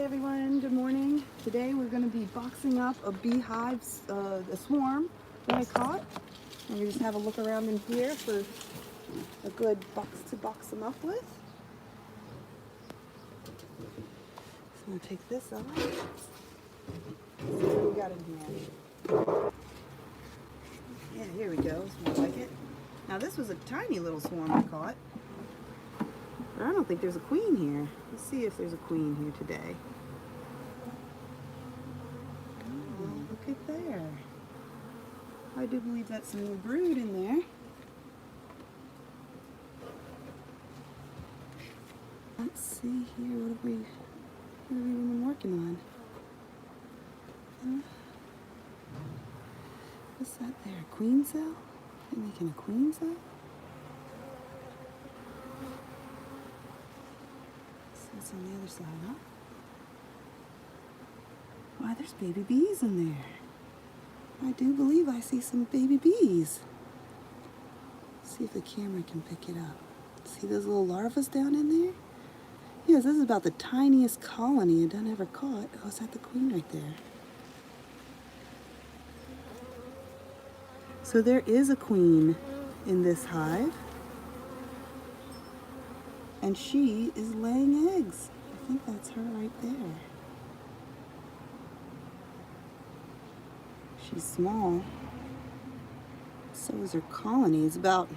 everyone, good morning. Today we're going to be boxing up a beehive, a swarm that I caught. And we just have a look around in here for a good box to box them up with. So I'm going to take this out. See what we got in here. Yeah, here we go. Smells like it. Now this was a tiny little swarm I caught. But I don't think there's a queen here. Let's see if there's a queen here today. Oh, look at there. I do believe that's some new brood in there. Let's see here, what have we been working on? What's that there? A queen cell? They're making a queen cell? So it's on the other side, huh? Why, there's baby bees in there. I do believe I see some baby bees. Let's see if the camera can pick it up. See those little larvae down in there? Yes, this is about the tiniest colony I've ever caught. Oh, is that the queen right there? So there is a queen in this hive. And she is laying eggs. I think that's her right there. She's small. So is her colony. It's about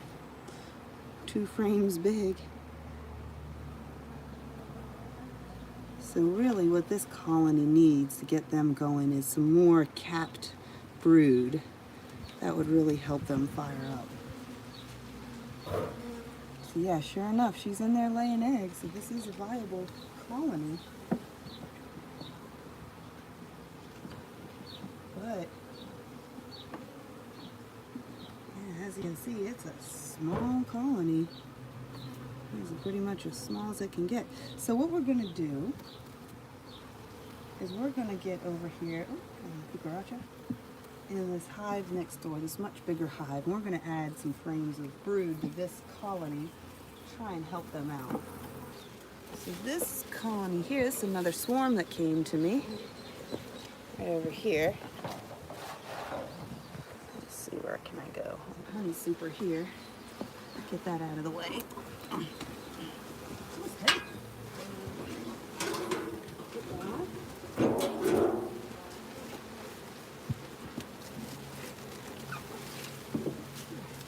2 frames big. So really what this colony needs to get them going is some more capped brood. That would really help them fire up. So yeah, sure enough, she's in there laying eggs. So this is a viable colony. But yeah, as you can see, it's a small colony. It's pretty much as small as it can get. So what we're going to do is we're going to get over here, cucaracha, in this hive next door, this much bigger hive. And we're going to add some frames of brood to this colony to try and help them out. So this colony here, this is another swarm that came to me right over here. Let's see, where can I go? Honey super here. Get that out of the way.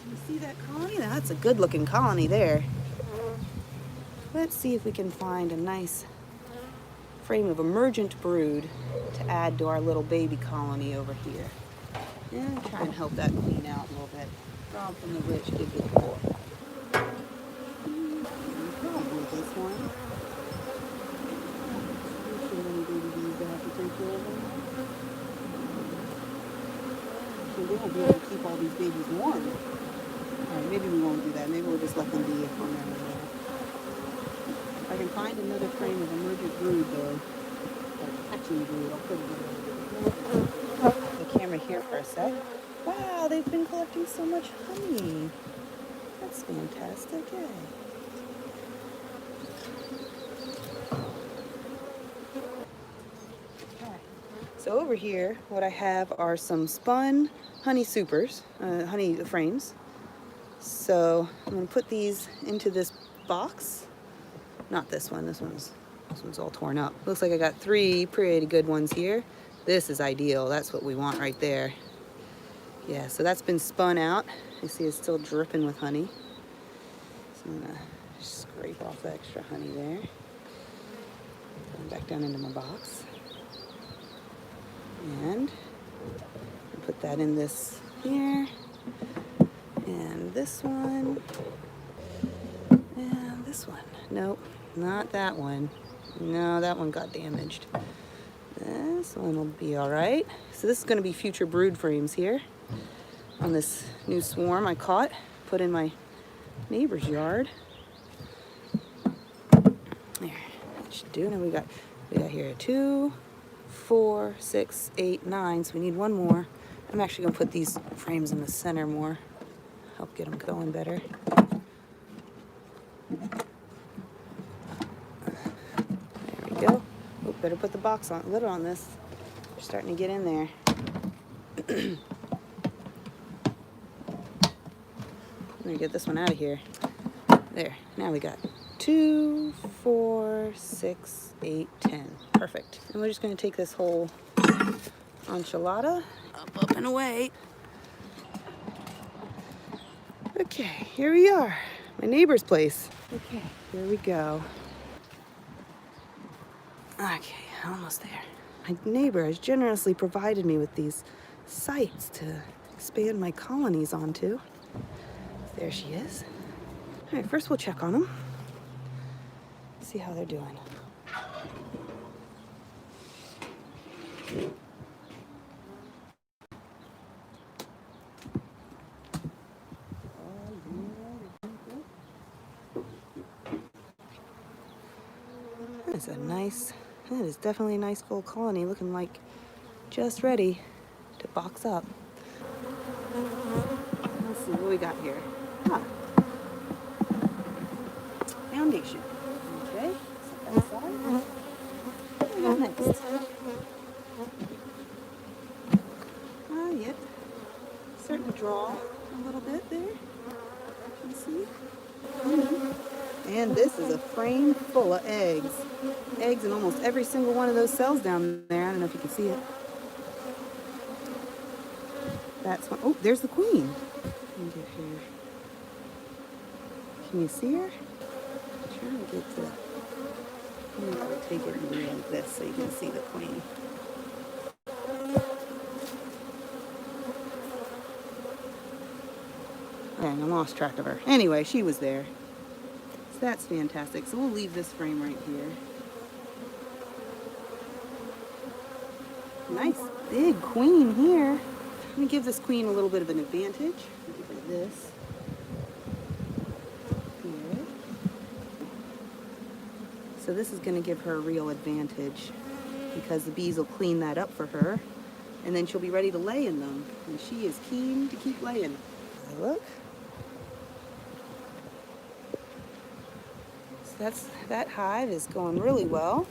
You see that colony? That's a good looking colony there. Let's see if we can find a nice frame of emergent brood to add to our little baby colony over here. And try and help that queen out a little bit. Rob from the rich, give to the poor. Probably this one. Too many baby bees to have to take care of them. So they won't be able to keep all these babies warm. Alright, maybe we won't do that. Maybe we'll just let them be on their own. If I can find another frame of emergent brood though, or hatching brood, I'll put it in the camera here for a sec. Wow, they've been collecting so much honey. That's fantastic, yay. So over here, what I have are some spun honey supers, honey frames. So I'm going to put these into this box. Not this one. This one's all torn up. Looks like I got 3 pretty good ones here. This is ideal. That's what we want right there. Yeah, so that's been spun out. You see it's still dripping with honey. So I'm going to scrape off the extra honey there. Going back down into my box. And put that in this here. And this one. And this one. Nope, not that one. No, that one got damaged. This one will be all right. So this is going to be future brood frames here on this new swarm I caught, put in my neighbor's yard. There, that should do. Now we got here 2, 4, 6, 8, 9. So we need one more. I'm actually going to put these frames in the center more, help get them going better. There we go. Oh, better put the lid on this. They're starting to get in there. I'm gonna get this one out of here. There, now we got 2, 4, 6, 8, 10. Perfect. And we're just gonna take this whole enchilada up and away. Okay, here we are. My neighbor's place. Okay, here we go. Okay, almost there. My neighbor has generously provided me with these sites to expand my colonies onto. There she is. All right, first we'll check on them. See how they're doing. That is definitely a nice full colony, looking like just ready to box up. Let's see what we got here. Foundation. Okay, set that aside. What do we got next? Yep. Starting to draw a little bit there. You see? And this is a frame full of eggs. Eggs in almost every single one of those cells down there. I don't know if you can see it. That's one. Oh, there's the queen. Let me get here. Can you see her? I'm trying to get to. I'm going to take it and do it like this so you can see the queen. Dang, I lost track of her. Anyway, she was there. So that's fantastic. So we'll leave this frame right here. Nice big queen here. I'm going to give this queen a little bit of an advantage. Give her this. Here. So this is going to give her a real advantage because the bees will clean that up for her and then she'll be ready to lay in them. And she is keen to keep laying. Look. So that hive is going really well.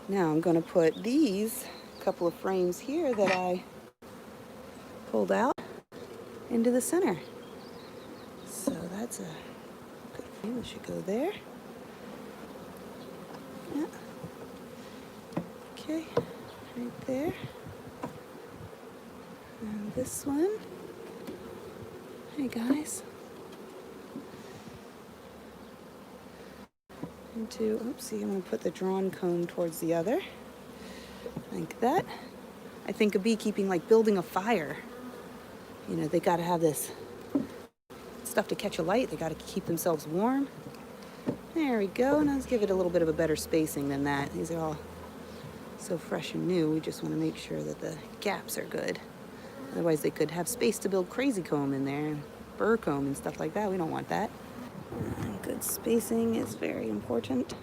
Now I'm going to put these couple of frames here that I pulled out into the center. So that's a good frame. It should go there. Yeah. Okay, right there. And this one. Hey guys. Oopsie, I'm going to put the drawn comb towards the other. Like that. I think of beekeeping like building a fire. You know, they got to have this stuff to catch a light. They got to keep themselves warm. There we go. Now let's give it a little bit of a better spacing than that. These are all so fresh and new. We just want to make sure that the gaps are good. Otherwise, they could have space to build crazy comb in there, burr comb and stuff like that. We don't want that. Good spacing is very important.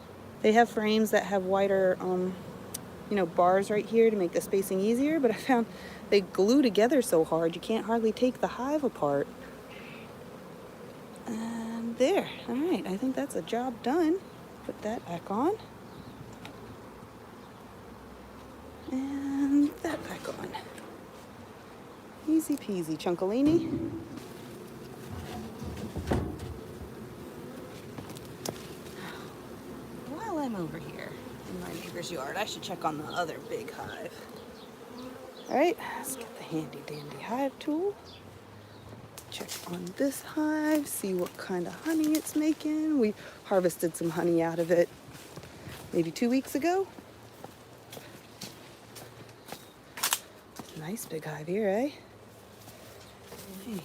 They have frames that have wider, bars right here to make the spacing easier, but I found they glue together so hard you can't hardly take the hive apart. And there, all right, I think that's a job done. Put that back on. And that back on. Easy peasy, chunkalini. While I'm over here in my neighbor's yard, I should check on the other big hive. All right, let's get the handy dandy hive tool. Check on this hive, see what kind of honey it's making. We harvested some honey out of it maybe 2 weeks ago. Nice big hive here, eh? Hey,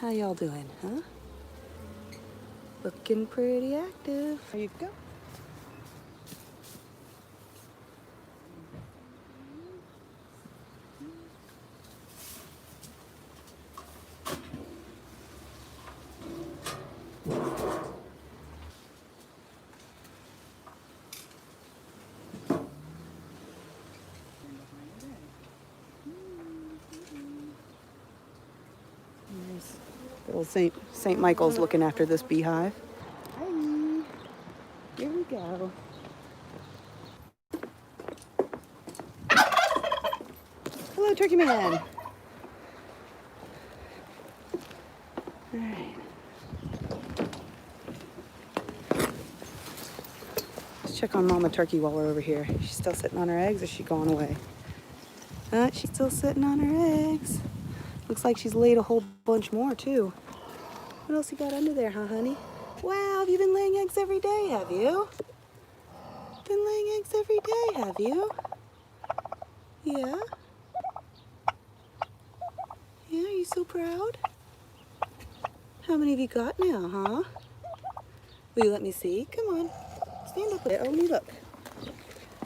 how y'all doing, huh? Looking pretty active. There you go. Nice Little Saint Michael's looking after this beehive. Hi, here we go. Hello, Turkey Man. All right. Let's check on Mama Turkey while we're over here. She's still sitting on her eggs, or is she gone away? She's still sitting on her eggs. Looks like she's laid a whole bunch more too. What else you got under there, huh, honey? Wow, have you been laying eggs every day, have you? Been laying eggs every day, have you? Yeah? Yeah, are you so proud? How many have you got now, huh? Will you let me see? Come on. Stand up there. Oh, let me look.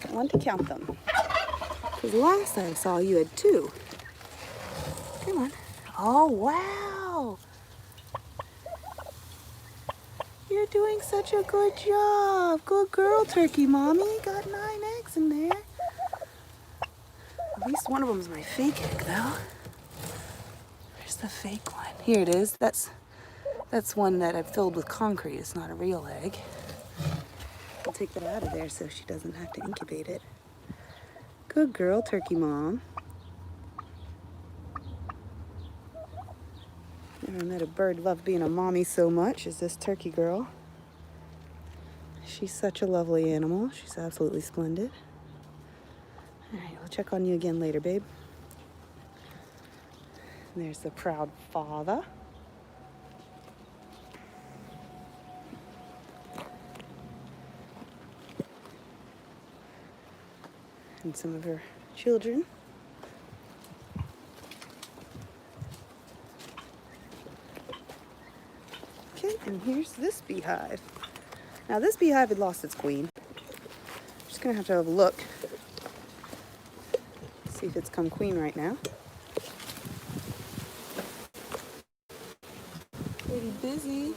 I want to count them. Because last I saw you had 2. Come on. Oh, wow. You're doing such a good job. Good girl, Turkey Mommy. Got 9 eggs in there. At least one of them is my fake egg, though. Where's the fake one? Here it is. That's one that I've filled with concrete. It's not a real egg. I'll take that out of there so she doesn't have to incubate it. Good girl, Turkey Mom. Never met a bird love being a mommy so much as this turkey girl. She's such a lovely animal. She's absolutely splendid. All right, we'll check on you again later, babe. And there's the proud father. And some of her children. Okay, and here's this beehive. Now this beehive had lost its queen. I'm just gonna have to have a look. See if it's come queen right now. Pretty busy.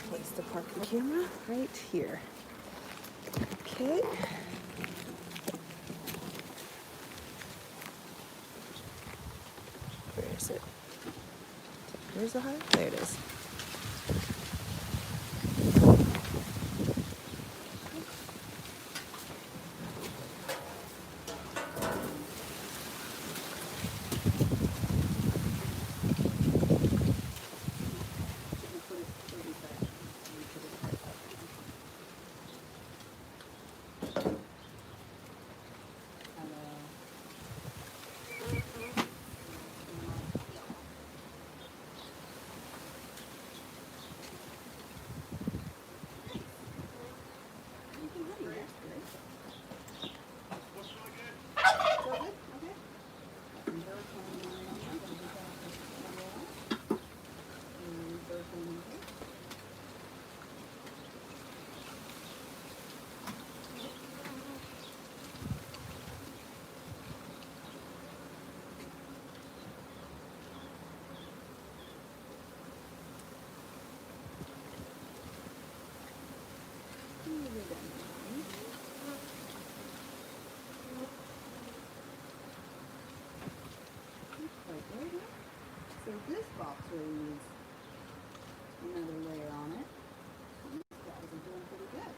Place to park the camera right here. Okay. Where is it? Where's the hive? There it is. So this box really needs another layer on it. These guys are doing pretty good.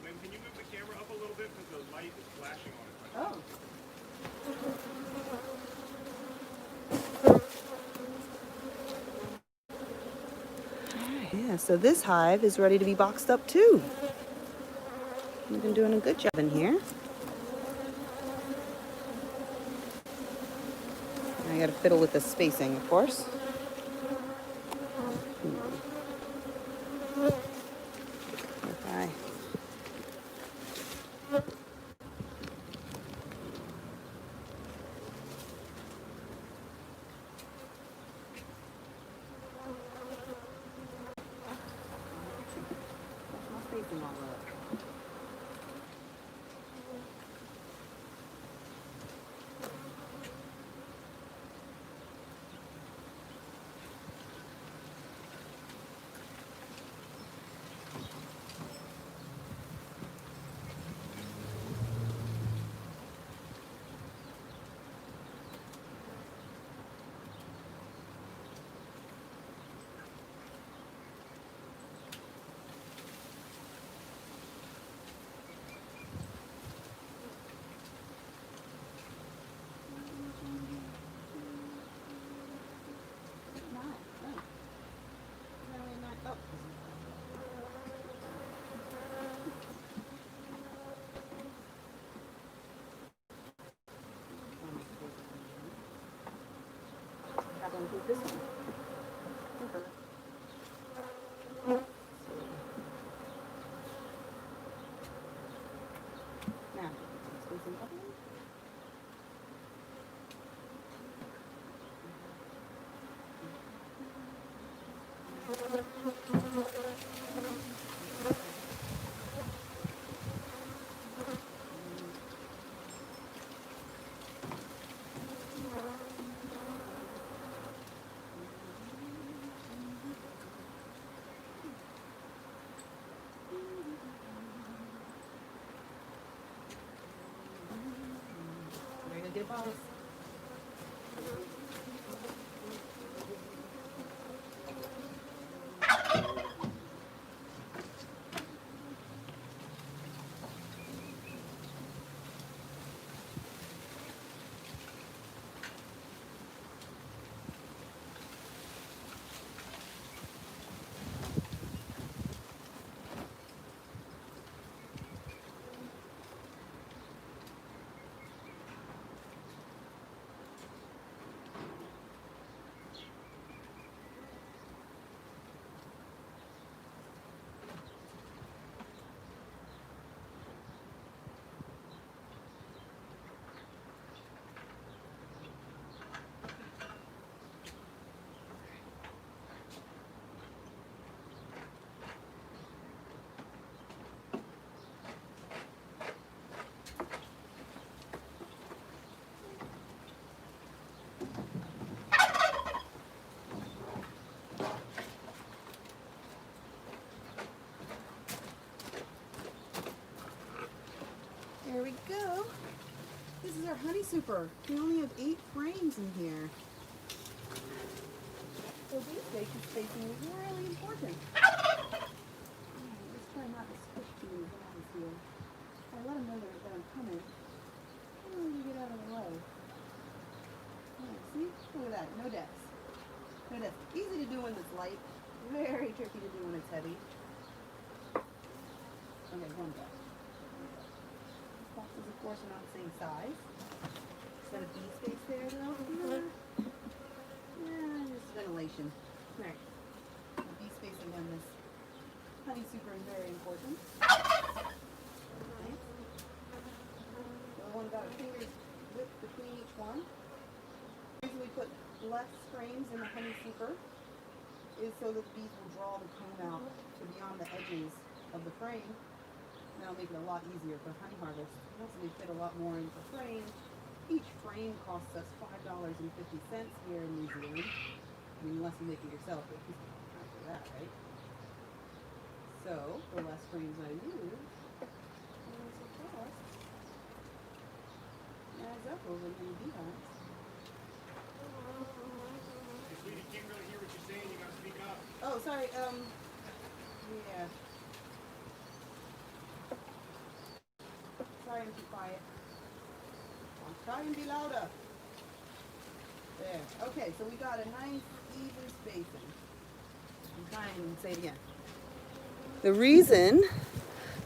Ma'am, can you move the camera up a little bit because the light is flashing on it? Oh. Yeah, so this hive is ready to be boxed up too. We've been doing a good job in here. I gotta fiddle with the spacing, of course. Okay. Spacing all up. include this one. Now, spacing up. Very good, get a pause. There we go. This is our honey super. We only have 8 frames in here. So bee spacing is really important. Let's try not to squish these guys here. I let them know that I'm coming. Oh, you get out of the way. See? Look at that. No depths. No depths. Easy to do when it's light. Very tricky to do when it's heavy. Okay, one depth. Boxes, of course, are not the same size. Is that a bee space there, though? Yeah, just ventilation. Alright. The bee spacing on this honey super is very important. Okay. So I want about a finger's width between each one. The reason we put less frames in the honey super is so that the bees will draw the comb out to beyond the edges of the frame. That'll make it a lot easier for honey harvest. Once we fit a lot more into frame, each frame costs us $5.50 here in New Zealand. I mean, unless you make it yourself, but after that, right? So, the less frames I use, the less it costs. It adds up over many beehives. Hey, sweetie, can't really hear what you're saying. You gotta speak up. Oh, sorry. Yeah. Try and be quiet. I'll try and be louder. There. Okay, so we got a nice even spacing. I'm trying and say it again. The reason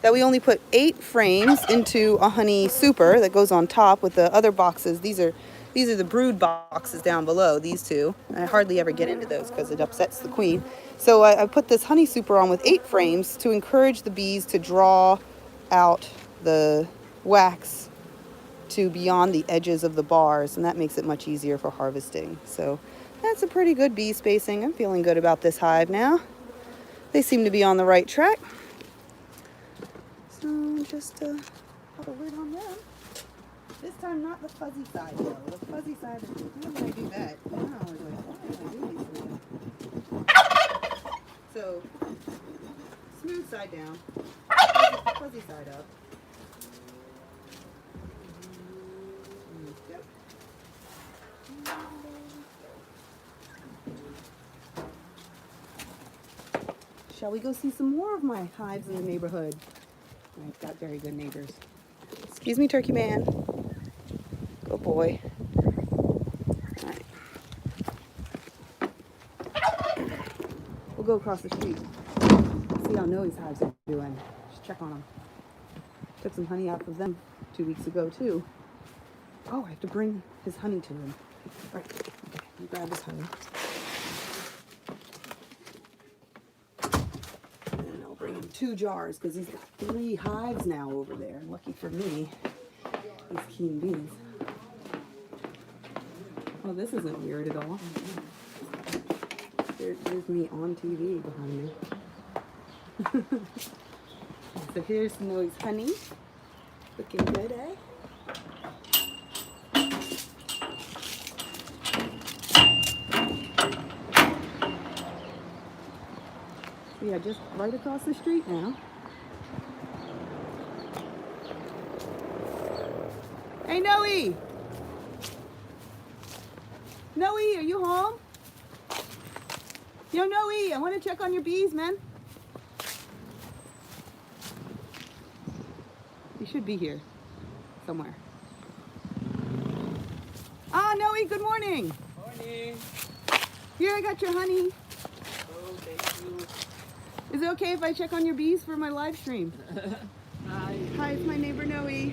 that we only put 8 frames into a honey super that goes on top with the other boxes. These are the brood boxes down below, these two. I hardly ever get into those because it upsets the queen. So I put this honey super on with 8 frames to encourage the bees to draw out the wax to beyond the edges of the bars, and that makes it much easier for harvesting. So that's a pretty good bee spacing. I'm feeling good about this hive now. They seem to be on the right track. So just put a lid on them. This time not the fuzzy side though. The fuzzy side, how did I do that? Now I was like, why did I do these things? So smooth side down, fuzzy side up. Shall we go see some more of my hives in the neighborhood? I've got very good neighbors. Excuse me, turkey man. Good boy. All right. We'll go across the street. See how Noe's hives are doing. Just check on them. Took some honey out of them 2 weeks ago, too. Oh, I have to bring his honey to him. All right. Okay. Grab his honey. And I'll bring him 2 jars because he's got 3 hives now over there. Lucky for me, these keen bees. Oh, this isn't weird at all. There's me on TV behind me. So here's Noe's honey. Looking good, eh? Yeah, just right across the street now. Hey, Noe! Noe, are you home? Yo, Noe, I want to check on your bees, man. You should be here somewhere. Ah, Noe, good morning. Morning. Here, I got your honey. Oh, thank you. Is it okay if I check on your bees for my live stream? Hi. Hi, it's my neighbor Noe.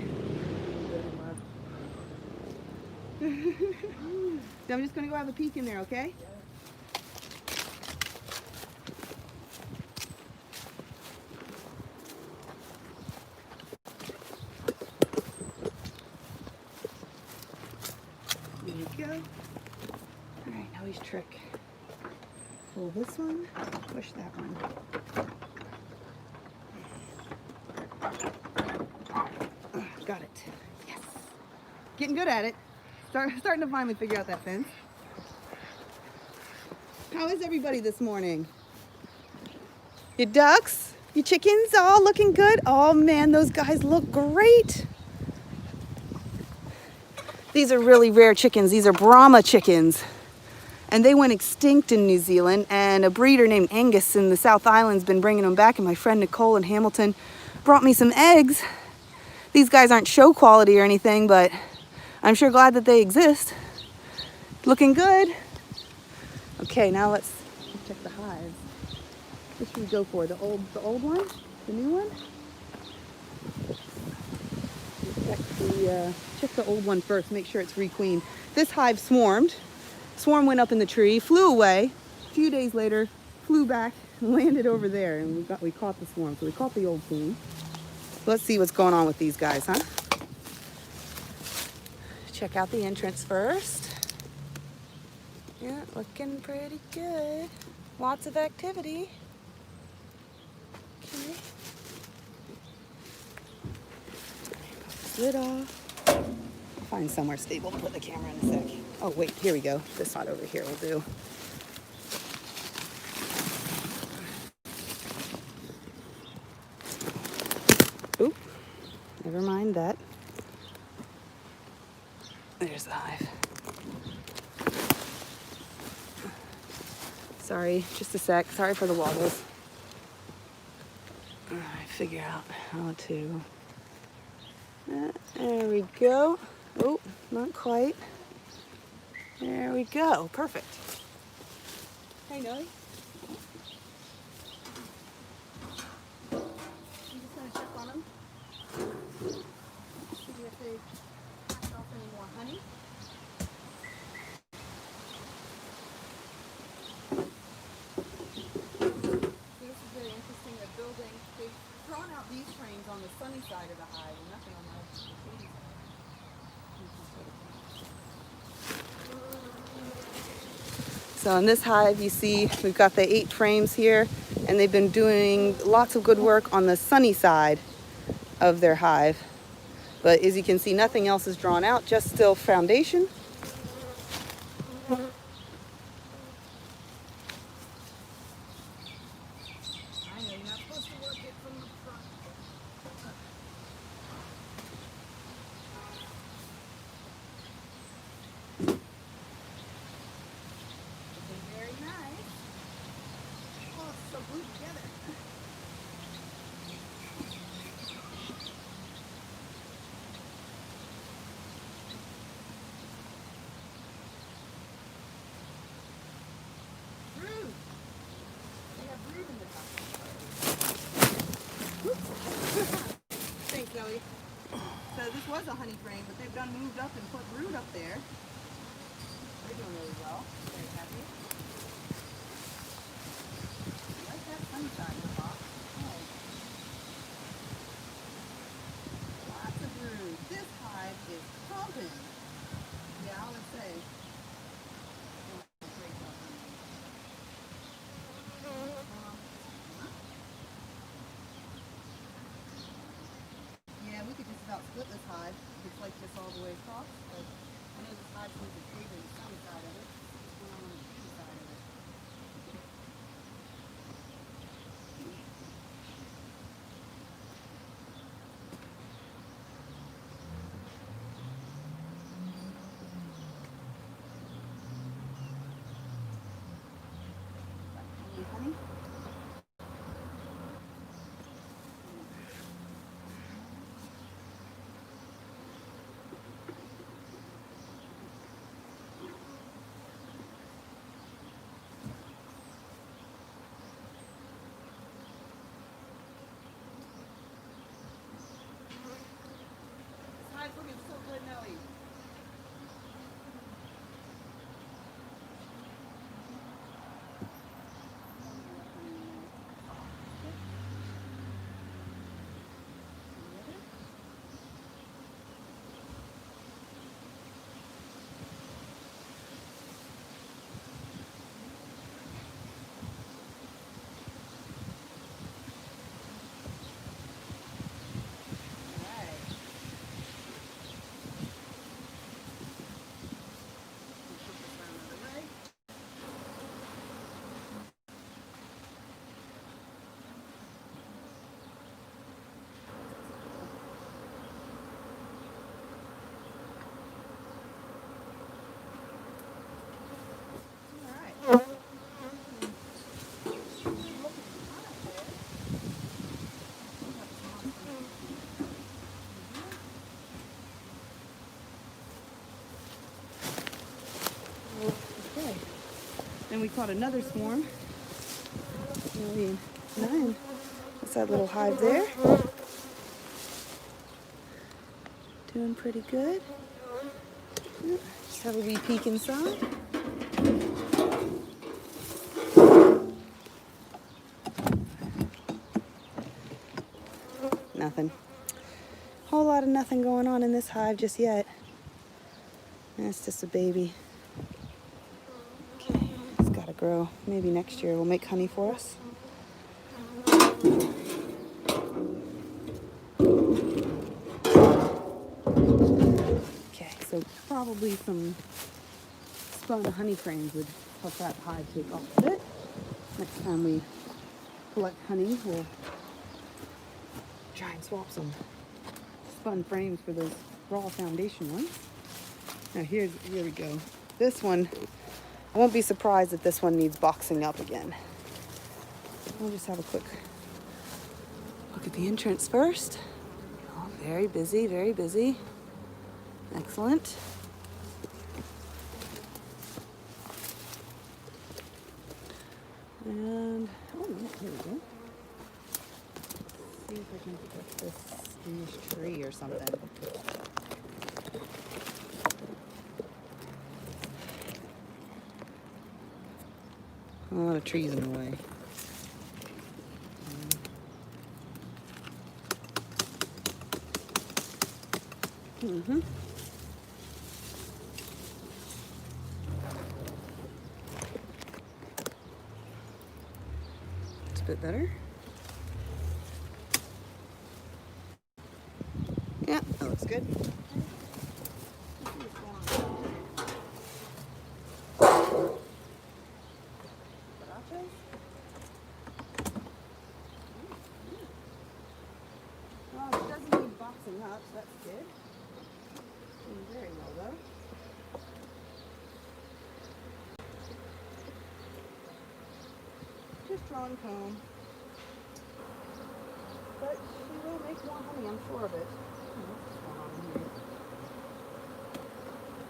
So I'm just gonna go have a peek in there, okay? There you go. All right, Noe's trick. Pull this one, push that one. Got it. Yes. Getting good at it. Starting to finally figure out that fence. How is everybody this morning? Your ducks? Your chickens all looking good? Oh man, those guys look great. These are really rare chickens. These are Brahma chickens. And they went extinct in New Zealand, and a breeder named Angus in the South Island's been bringing them back, and my friend Nicole in Hamilton brought me some eggs. These guys aren't show quality or anything, but I'm sure glad that they exist. Looking good. Okay, now let's check the hives. Which should we go for? The old one? The new one? Check the old one first, make sure it's requeened. This hive swarmed. Swarm went up in the tree, flew away. A few days later, flew back, landed over there, and we caught the swarm. So we caught the old queen. Let's see what's going on with these guys, huh? Check out the entrance first. Yeah, looking pretty good. Lots of activity. Okay. Pop this lid off. Find somewhere stable to put the camera in a sec. Oh wait, here we go. This spot over here will do. Oop, never mind that. There's the hive. Sorry, just a sec. Sorry for the wobbles. All right, figure out how to. There we go. Oh, not quite. There we go. Perfect. Hey, Noe. I'm just going to check on them. See if they pass off any more honey. So this is very interesting. They're building. They've thrown out these frames on the sunny side of the hive and nothing on the shady side. So in this hive, you see we've got the 8 frames here, and they've been doing lots of good work on the sunny side of their hive. But as you can see, nothing else is drawn out, just still foundation. I know you're not supposed to work it from the front. Very nice. Oh, it's so glued together. Brood. They have brood in the top. Thanks, Zoe. So this was a honey frame, but they've done moved up and put brood up there. They're doing really well. like this all the way across, but I know this hive needs a tree on the sunny side of it. What's going on the shady side of it? Any honey? This hive's looking so good, Nellie. Okay. Then we caught another swarm. Maybe 9. That's that little hive there. Doing pretty good. Just have a wee peek inside. Nothing. Whole lot of nothing going on in this hive just yet. That's just a baby. Okay, it's gotta grow. Maybe next year will make honey for us. Okay, so probably some spun honey frames would help that hive take off a bit. Next time we collect honey, we'll try and swap some spun frames for those raw foundation ones. Now here we go. This one, I won't be surprised if this one needs boxing up again. We'll just have a quick look at the entrance first. Oh, very busy, very busy. Excellent. And, oh, here we go. Let's see if I can put this in this tree or something. A lot of trees in the way. Mm-hmm. It's a bit better. Yeah, that looks good. Well, it doesn't need boxing up, so that's good. Doing very well though. Just drawing comb. But she will make more honey, I'm sure of it. What's going on here?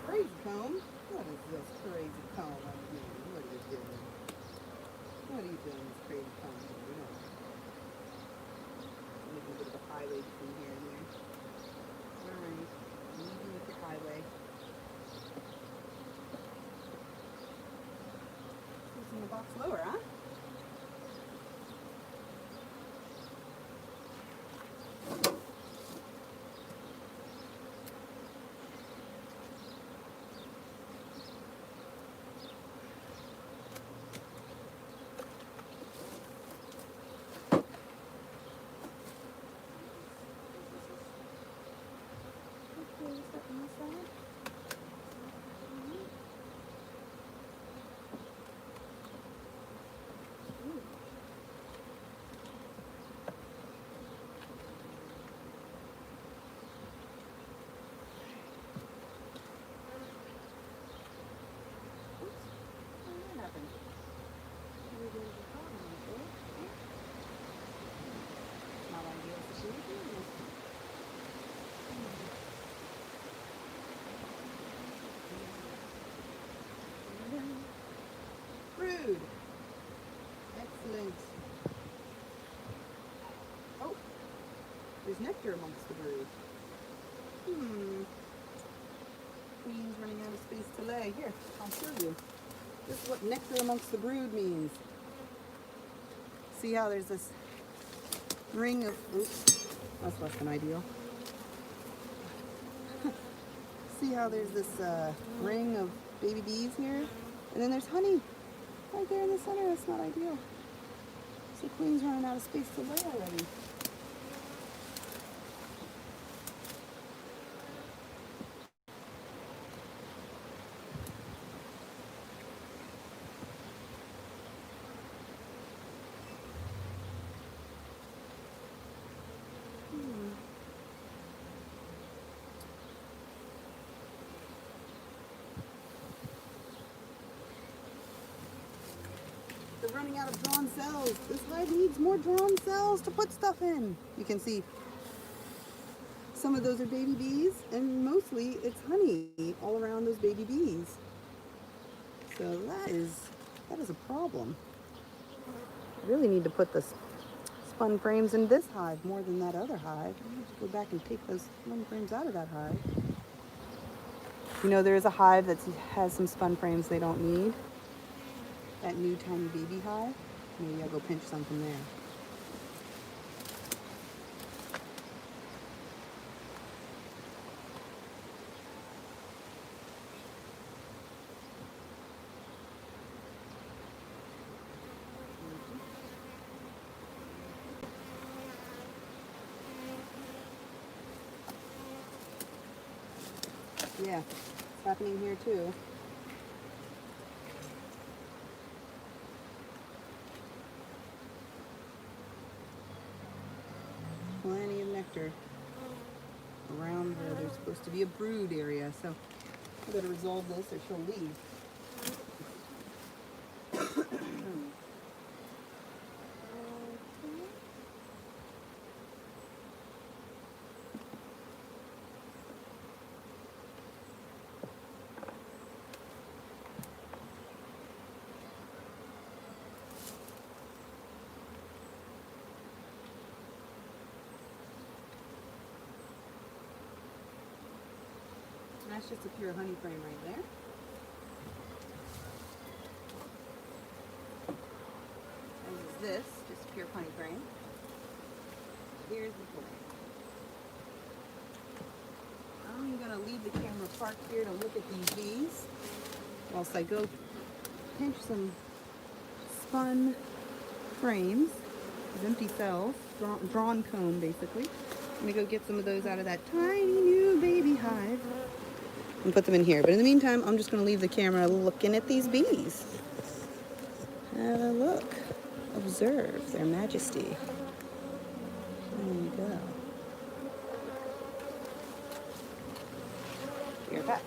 Crazy comb? What is this crazy comb I'm doing? What are you doing? What are you doing, this crazy comb? Maybe a bit of a highway between here and there. Alright, leaving with the highway. Using the box lower, huh? brood. Excellent. Oh, there's nectar amongst the brood. Queen's running out of space to lay. Here, I'll show you. This is what nectar amongst the brood means. See how there's this ring of, oops, that's less than ideal. See how there's this ring of baby bees here? And then there's honey right there in the center. That's not ideal. So queen's running out of space to lay already. They're running out of drawn cells. This hive needs more drawn cells to put stuff in. You can see some of those are baby bees, and mostly it's honey all around those baby bees. So that is a problem. I really need to put the spun frames in this hive more than that other hive. I have to go back and take those spun frames out of that hive. You know, there is a hive that has some spun frames they don't need. That new tiny baby hive. Maybe I'll go pinch some from there. Yeah, it's happening here too. Plenty of nectar around where there's supposed to be a brood area, so I better resolve this or she'll leave. That's just a pure honey frame right there. And this, just a pure honey frame. Here's the frame. I'm gonna leave the camera parked here to look at these bees whilst I go pinch some spun frames of empty cells, drawn comb basically. I'm gonna go get some of those out of that tiny new baby hive and put them in here. But in the meantime, I'm just going to leave the camera looking at these bees. Have a look. Observe their majesty. There you go. You're back.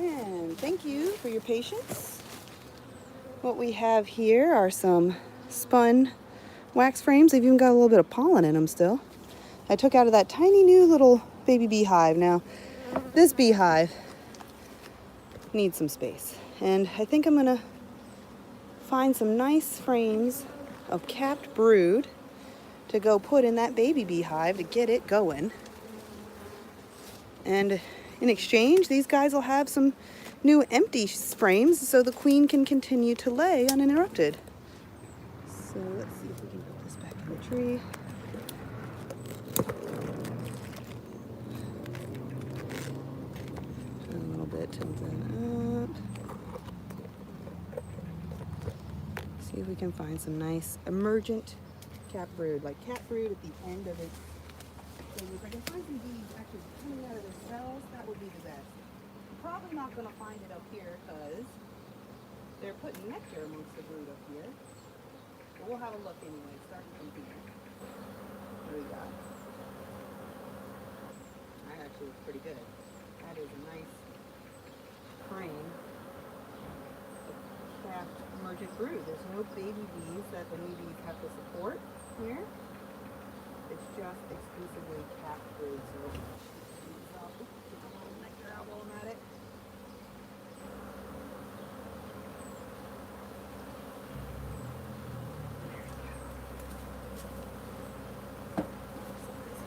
And thank you for your patience. What we have here are some spun wax frames. They've even got a little bit of pollen in them still. I took out of that tiny new little baby beehive. Now, this beehive needs some space. And I think I'm gonna find some nice frames of capped brood to go put in that baby beehive to get it going. And in exchange, these guys will have some new empty frames so the queen can continue to lay uninterrupted. So let's see if we can put this back in the tree. A little bit, tilt that up. See if we can find some nice emergent cat brood, like cat brood at the end of its. So if I can find some bees actually coming out of their cells, that would be the best. Probably not going to find it up here because they're putting nectar amongst the brood up here. But we'll have a look anyway, starting from here. What do we got? That actually looks pretty good. That is a nice frame of capped emergent brood. There's no baby bees that the new bees have to support here. It's just exclusively capped brood. So nectar out while I'm at it.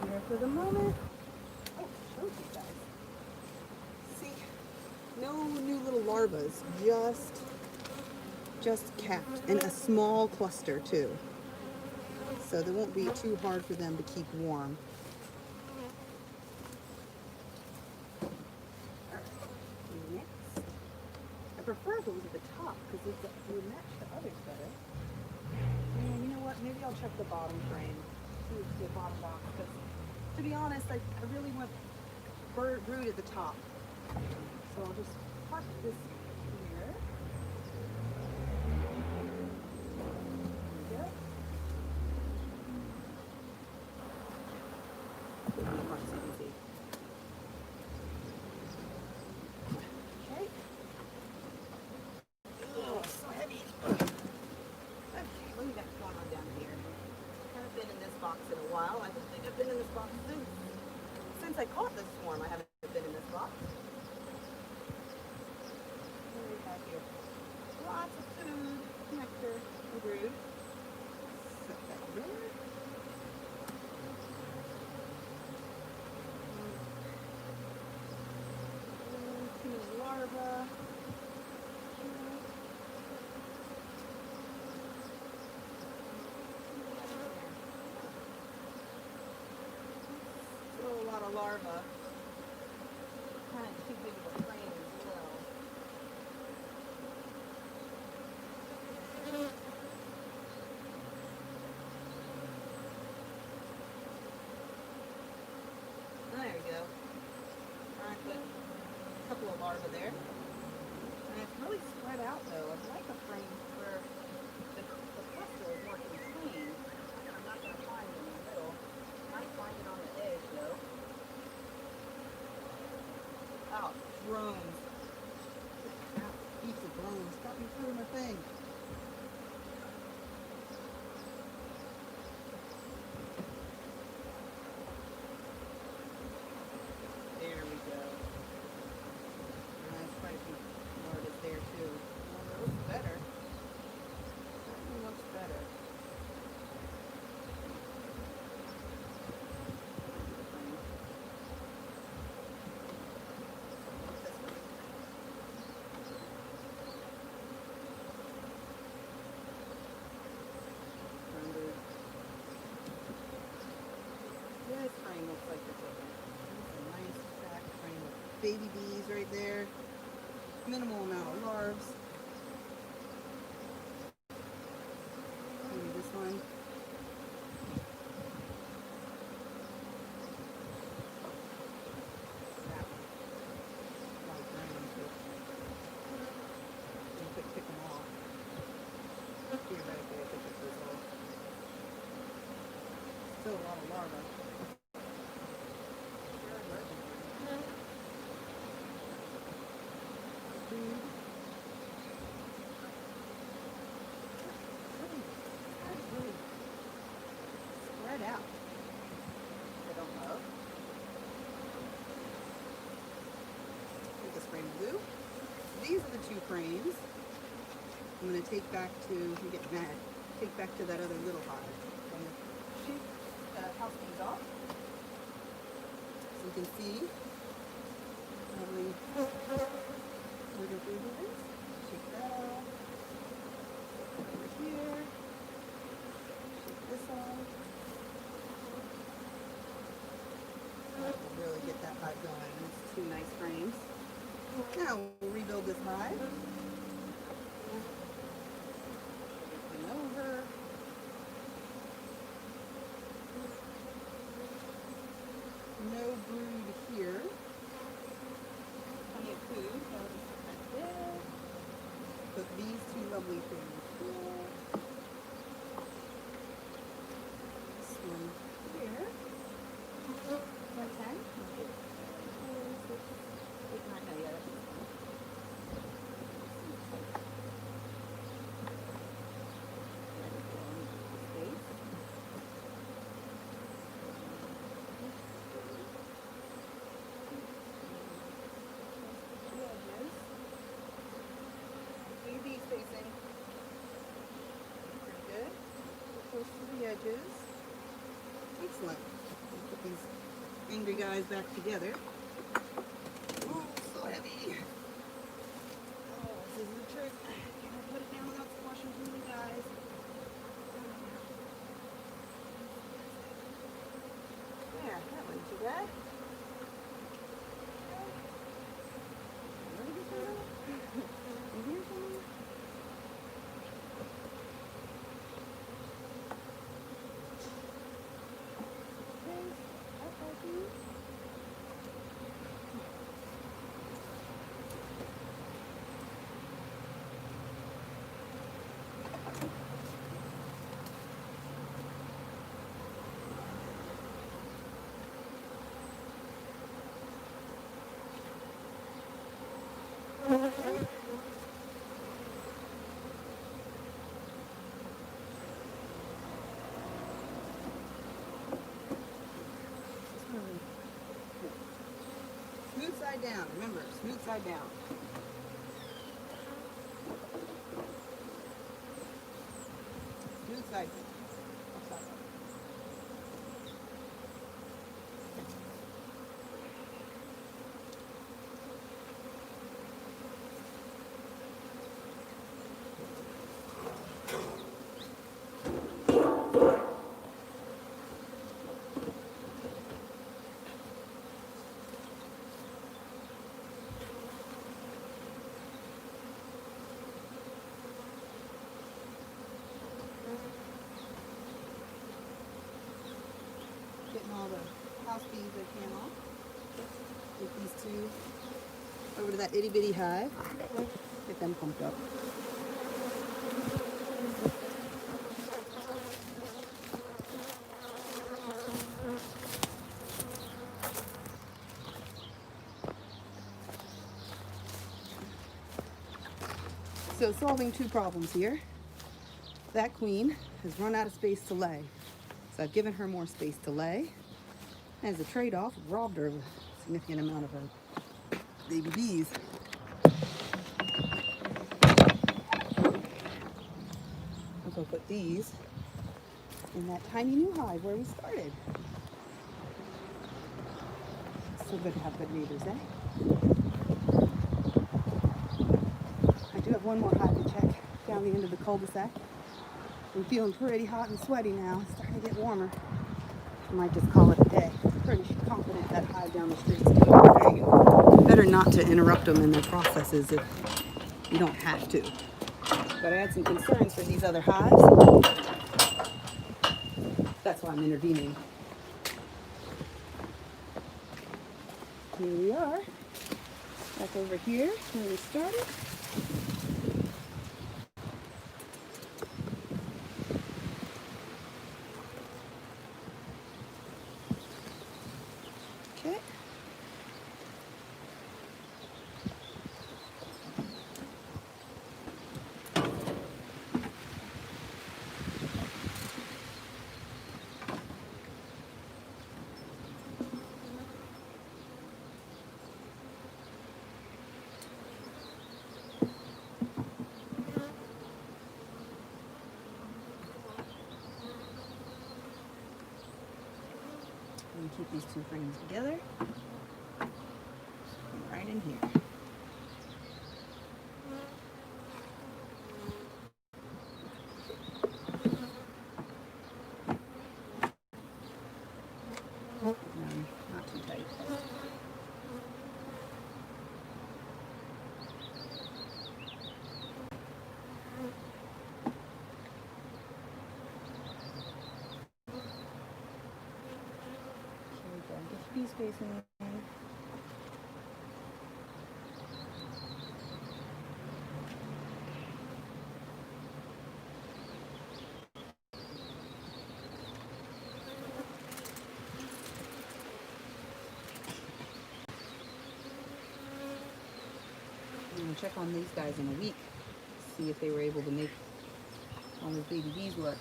Here for the moment. Oh, showed you guys. See, no new little larvas, just capped, and a small cluster too. So they won't be too hard for them to keep warm. Alright, next. I prefer if it was at the top because it would match the others better. And you know what? Maybe I'll check the bottom frame. See if the bottom box. Because to be honest, I really want brood at the top. So I'll just park this here. There we go. Okay. Oh, so heavy. Okay, what do we got going on down here? I haven't been in this box in a while. I don't think I've been in this box since I caught this swarm. I haven't been in this box. What do we have here? Lots of food, nectar, and brood. Set that there. Larva. Still a lot of larvae. Kind of too big of a frame as well. There we go. Alright, put a couple of larvae there. And it's really spread out though. I'd like a frame where the cluster is more contained. I'm not going to find it in the middle. I might find it on the edge though. Oh, drones. Heaps of drones. Got me through my thing. There we go. There's quite a few larvae there too. Well, that looks better. That one looks better. This frame looks like it's open. That's a nice fat frame of baby bees right there. Minimal amount of larvae. Maybe this one. That one. A lot of drones, but you could pick them off. Theoretically, I could pick those off. Still a lot of larvae. glue. These are the 2 frames I'm going to take back to, you get mad, take back to that other little hive. I'm going to shake the house bees off. So you can see lovely little babies. Shake that off. Over here. Shake this off. That will really get that hive going. It's 2 nice frames. Now we'll rebuild this hive. Everything over. No brood here. Plenty of food. So I'll just put that there. Put these 2 lovely things here. This one here. What time? It's not no yet. Bee spacing. Pretty good. Close to the edges. Excellent. Put these angry guys back together. Oh, so heavy. Oh, this is the trick. Can I put it down without squashing too many guys? There, that wasn't too bad. Smooth side down. Remember, smooth side down. Smooth side down. Upside down. Getting all the house bees I can off. Take these 2 over to that itty bitty hive. Get them pumped up. So solving 2 problems here. That queen has run out of space to lay. So I've given her more space to lay. As a trade-off, I've robbed her of a significant amount of her baby bees. I'll go put these in that tiny new hive where we started. So good to have good neighbors, eh? I do have one more hive to check down the end of the cul-de-sac. I'm feeling pretty hot and sweaty now. It's starting to get warmer. I might just call it a day. Pretty confident that hive down the street is doing okay. Better not to interrupt them in their processes if you don't have to. But I had some concerns for these other hives. That's why I'm intervening. Here we are. Back over here where we started. Okay. Put these two frames together. Right in here. No, not too tight. There we go. Get your bee space in there. I'm gonna check on these guys in a week, see if they were able to make all those baby bees work.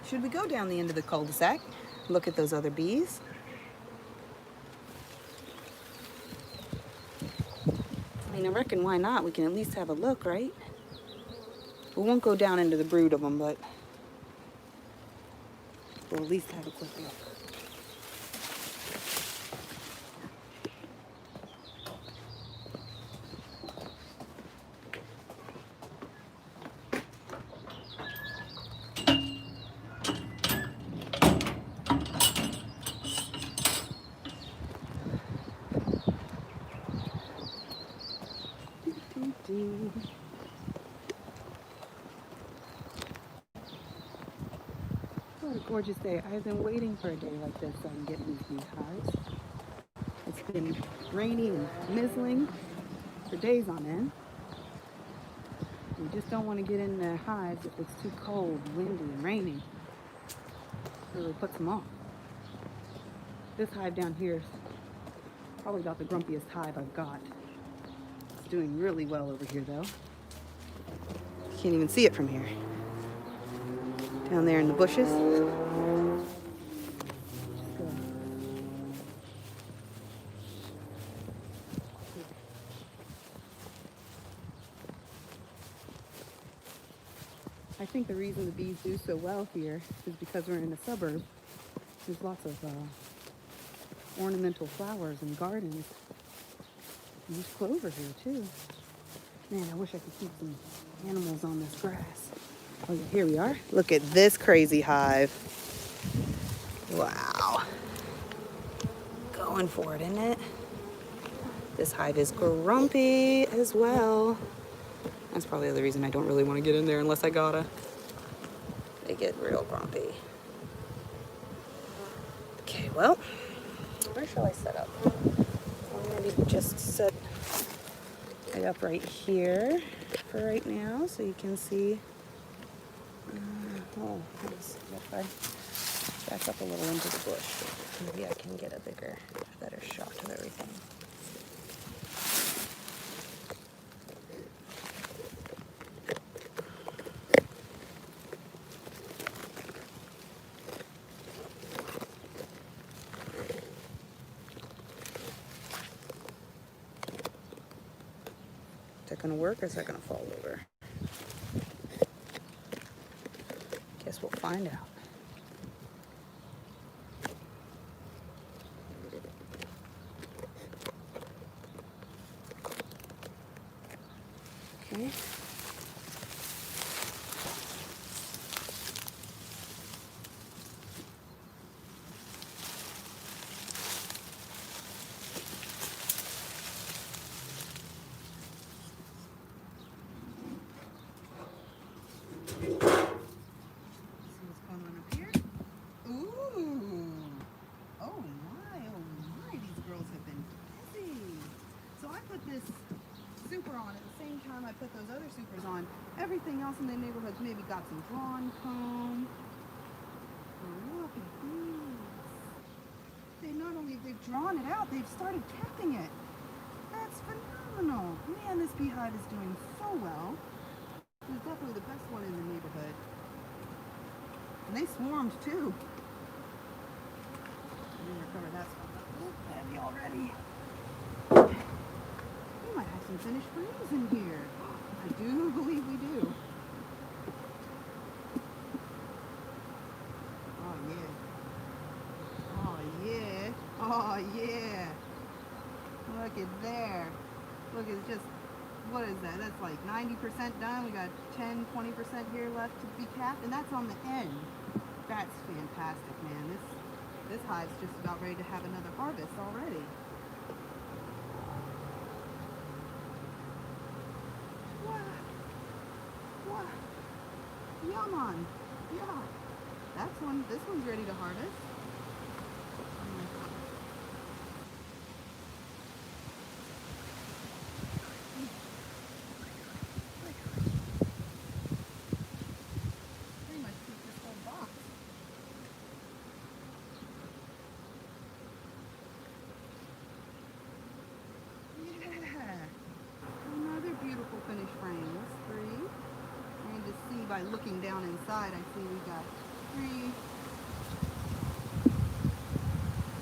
Should we go down the end of the cul-de-sac, look at those other bees? I mean, I reckon why not? We can at least have a look, right? We won't go down into the brood of them, but we'll at least have a quick look. What a gorgeous day. I've been waiting for a day like this so I can get in these hives. It's been rainy and mizzling for days on end. We just don't want to get in the hives if it's too cold, windy, and rainy. It really puts them off. This hive down here is probably about the grumpiest hive I've got. It's doing really well over here though. Can't even see it from here. Down there in the bushes. I think the reason the bees do so well here is because we're in a suburb. There's lots of ornamental flowers and gardens. And there's clover here too. Man, I wish I could keep some animals on this grass. Oh yeah, here we are. Look at this crazy hive. Wow. Going for it, isn't it? This hive is grumpy as well. That's probably the reason I don't really want to get in there unless I gotta. They get real grumpy. Okay, well, where shall I set up? I'll maybe just set it up right here for right now so you can see. Oh, let's see if I back up a little into the bush. Maybe I can get a better shot of everything. Is that gonna work or is that gonna fall over? Guess we'll find out. Okay. I put those other supers on. Everything else in the neighborhood's maybe got some drawn comb. Oh, look at these. They not only they've drawn it out, they've started testing it. That's phenomenal. Man, this beehive is doing so well. It's definitely the best one in the neighborhood. And they swarmed too. Let me recover that one. Oh, heavy already. We might have some finished frames in here. I do believe we do. Oh yeah. Oh yeah. Oh yeah. Look at there. Look, it's just, what is that? That's like 90% done. We got 10, 20% here left to be capped, and that's on the end. That's fantastic, man. This hive's just about ready to have another harvest already. Wow. Wow. Yeah, man. Yeah. This one's ready to harvest. Pretty much keep this whole box. Yeah. Another beautiful finished frame. That's three. And to see by looking down inside, I see we got 3,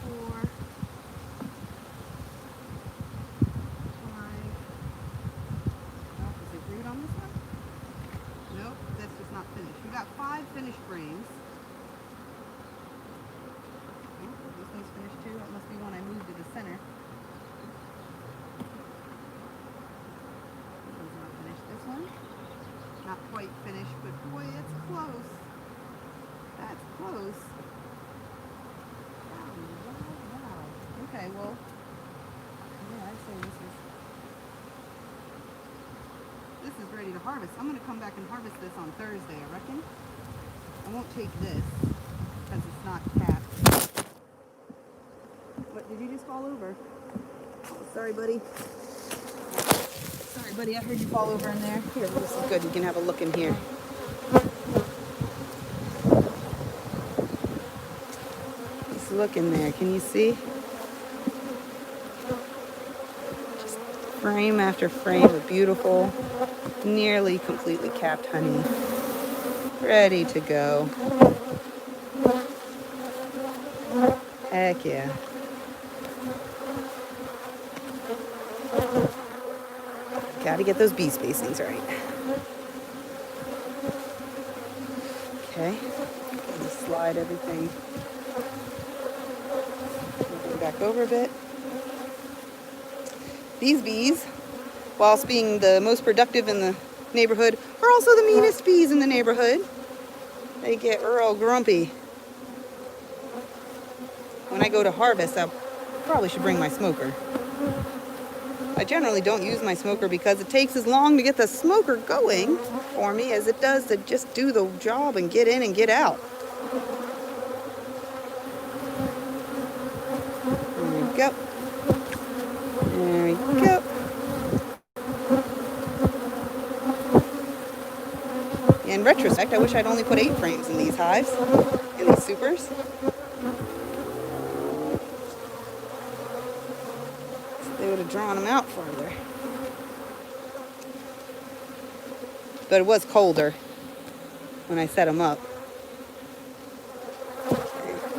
4, 5. Oh, is it brood on this one? Nope, that's just not finished. We got 5 finished frames. Oh, this one's finished too. That must be one I moved to the center. This one's not finished. This one, not quite finished, but boy, it's close. That's close. Wow, wow, wow. Okay, well, yeah, I'd say this is ready to harvest. I'm going to come back and harvest this on Thursday, I reckon. I won't take this because it's not capped. What, did you just fall over? Oh, sorry, buddy. Sorry, buddy, I heard you fall over in there. Here, this is good. You can have a look in here. Just look in there. Can you see? Just frame after frame of beautiful, nearly completely capped honey. Ready to go. Heck yeah. Gotta get those bee spacings right. Okay. Slide everything back over a bit. These bees, whilst being the most productive in the neighborhood, are also the meanest bees in the neighborhood. They get real grumpy. When I go to harvest, I probably should bring my smoker. I generally don't use my smoker because it takes as long to get the smoker going for me as it does to just do the job and get in and get out. There we go. There we go. In retrospect, I wish I'd only put 8 frames in these hives, in these supers. They would have drawn them out further. But it was colder when I set them up.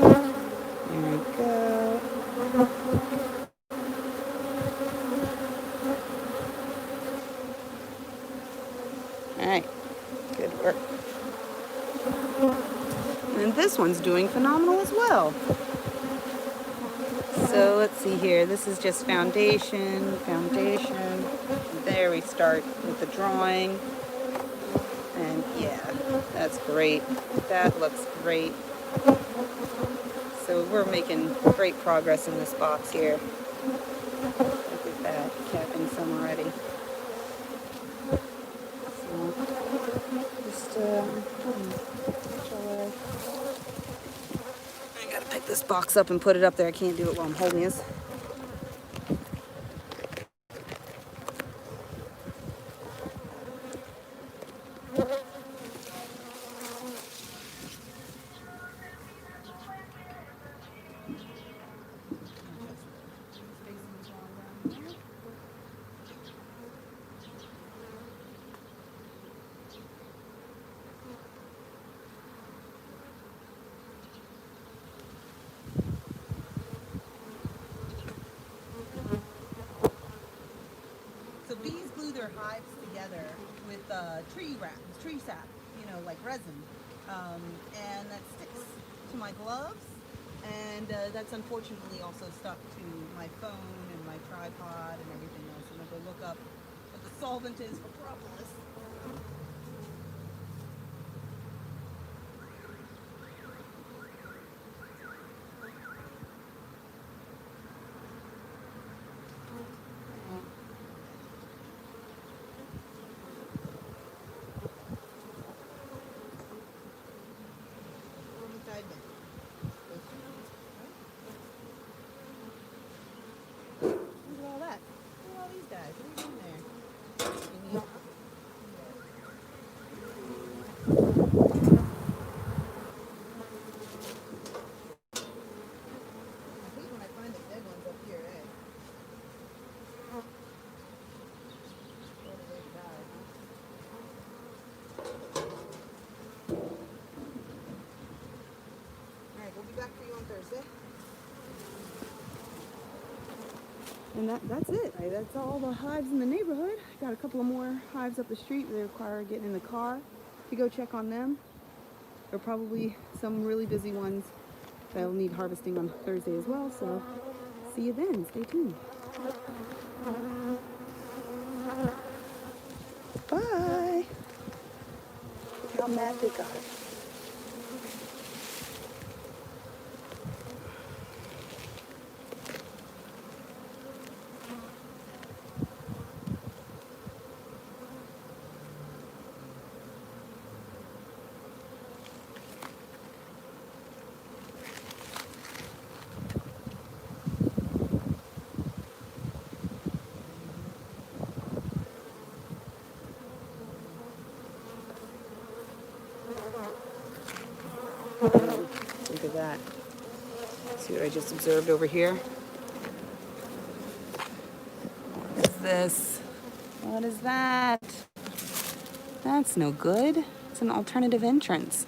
There we go. All right, good work. And this one's doing phenomenal as well. So let's see here. This is just foundation. There we start with the drawing. And yeah, that's great. That looks great. So we're making great progress in this box here. Look at that, capping some already. So just I gotta pick this box up and put it up there. I can't do it while I'm holding this. mixture hives together with tree sap, you know, like resin, and that sticks to my gloves, and that's unfortunately also stuck to my phone and my tripod and everything else. I'm gonna go look up what the solvent is for propolis. Look at all that. Look at all these guys. What are you doing there? Can you- I hate when I find the dead ones up here, eh? Where did they die, huh? Alright, we'll be back for you on Thursday. And that's it. That's all the hives in the neighborhood. Got a couple of more hives up the street. They require getting in the car to go check on them. There are probably some really busy ones that will need harvesting on Thursday as well. So see you then. Stay tuned. Bye. Look how mad they got. Look at that. See what I just observed over here? What is this? What is that? That's no good. It's an alternative entrance.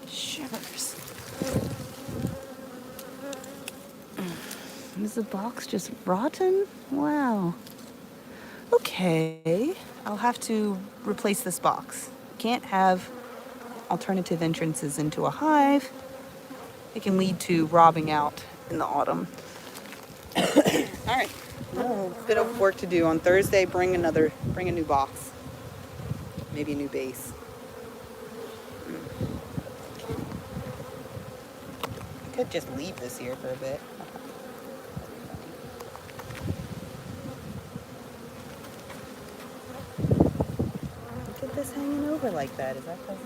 Shivers. Is the box just rotten? Wow. Okay. I'll have to replace this box. Can't have alternative entrances into a hive. It can lead to robbing out in the autumn. All right. Well, a bit of work to do. On Thursday, bring a new box. Maybe a new base. I could just leave this here for a bit. Look at this hanging over like that. Is that because